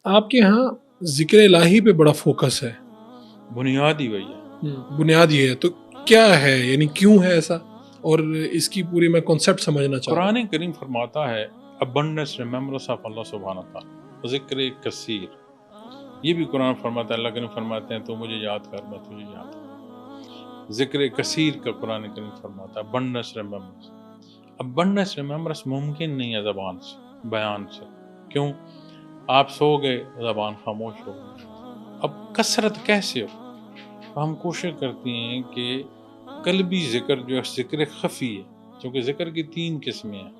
آپ کے ہاں ذکر الہی پہ بڑا فوکس ہے، بنیاد ہی وہی ہے. بنیاد یہ ہے، تو کیا ہے یعنی کیوں ہے ایسا، اور اس کی پوری میں کانسیپٹ سمجھنا چاہ رہا ہوں. قرآن کریم فرماتا ہے abundance remembrance of اللہ سبحانہ تعالیٰ، ذکر کثیر. یہ بھی قرآن فرماتا ہے، اللہ کریم فرماتے ہیں تو مجھے یاد کر، میں تجھے یاد کر. ذکر کثیر کا قرآن کریم فرماتا ہے abundance remembrance. abundance remembrance ممکن نہیں ہے زبان سے، بیان سے. کیوں؟ آپ سو گئے، زبان خاموش ہو گئی. اب کثرت کیسے ہو؟ ہم کوشش کرتے ہیں کہ قلبی ذکر جو ہے ذکر خفی ہے، کیونکہ ذکر کی 3 قسمیں ہیں.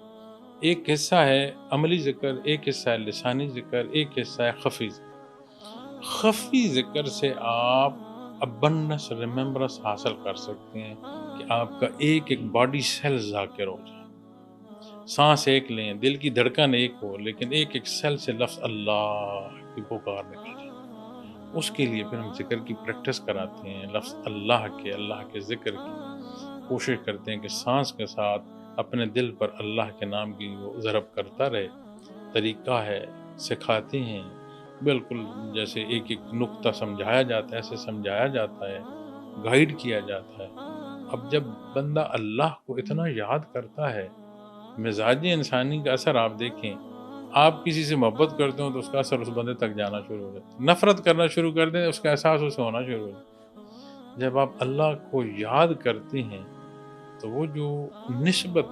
ایک حصہ ہے عملی ذکر، ایک حصہ ہے لسانی ذکر، ایک حصہ ہے خفی ذکر. خفی ذکر سے آپ ابنس ریممبرنس حاصل کر سکتے ہیں کہ آپ کا ایک ایک باڈی سیل ذاکر ہو جائے. سانس ایک لیں، دل کی دھڑکن ایک ہو، لیکن ایک ایک سیل سے لفظ اللہ کی پکار نکل جائے. اس کے لیے پھر ہم ذکر کی پریکٹس کراتے ہیں، لفظ اللہ کے ذکر کی کوشش کرتے ہیں کہ سانس کے ساتھ اپنے دل پر اللہ کے نام کی وہ ضرب کرتا رہے. طریقہ ہے، سکھاتے ہیں، بالکل جیسے ایک ایک نقطہ سمجھایا جاتا ہے ایسے سمجھایا جاتا ہے، گائیڈ کیا جاتا ہے. اب جب بندہ اللہ کو اتنا یاد کرتا ہے، مزاج انسانی کا اثر آپ دیکھیں. آپ کسی سے محبت کرتے ہو تو اس کا اثر اس بندے تک جانا شروع ہو جاتا ہے. نفرت کرنا شروع کر دیں اس کا احساس اسے ہونا شروع ہو جاتا ہے. جب آپ اللہ کو یاد کرتے ہیں تو وہ جو نسبت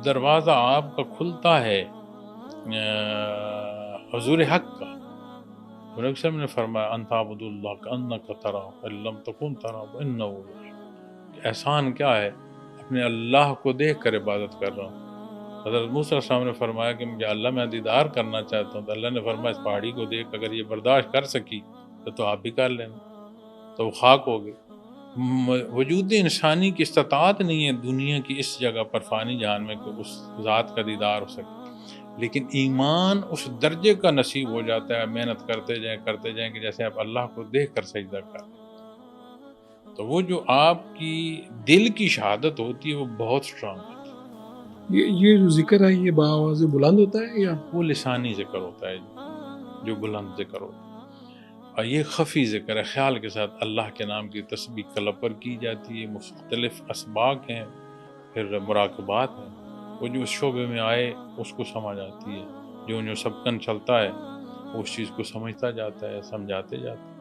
دروازہ آپ کا کھلتا ہے حضور حق کا. نبی صلی اللہ علیہ وسلم نے فرمایا ان تعبد اللہ کانک تراہ فان لم تکن تراہ فانہ یراک. احسان کیا ہے؟ اپنے اللہ کو دیکھ کر عبادت کر رہا ہوں. حضرت موسیٰ علیہ السلام نے فرمایا کہ مجھے اللہ میں دیدار کرنا چاہتا ہوں، تو اللہ نے فرمایا اس پہاڑی کو دیکھ اگر یہ برداشت کر سکی تو آپ بھی کر لینا. تو وہ خاک ہو گئی. وجود انسانی کی استطاعت نہیں ہے دنیا کی اس جگہ پر فانی جہان میں کہ اس ذات کا دیدار ہو سکے، لیکن ایمان اس درجے کا نصیب ہو جاتا ہے محنت کرتے جائیں کہ جیسے آپ اللہ کو دیکھ کر سجدہ کریں. تو وہ جو آپ کی دل کی شہادت ہوتی ہے وہ بہت سٹرانگ ہوتی ہے. یہ جو ذکر ہے یہ بآواز بلند ہوتا ہے یا وہ لسانی ذکر ہوتا ہے جو بلند ذکر ہوتا ہے، اور یہ خفی ذکر ہے، خیال کے ساتھ اللہ کے نام کی تسبیح قلب پر کی جاتی ہے. مختلف اسباق ہیں، پھر مراقبات ہیں. وہ جو اس شعبے میں آئے اس کو سمجھ آتی ہے، جو سبکن چلتا ہے اس چیز کو سمجھتا جاتا ہے، سمجھاتے جاتے ہیں.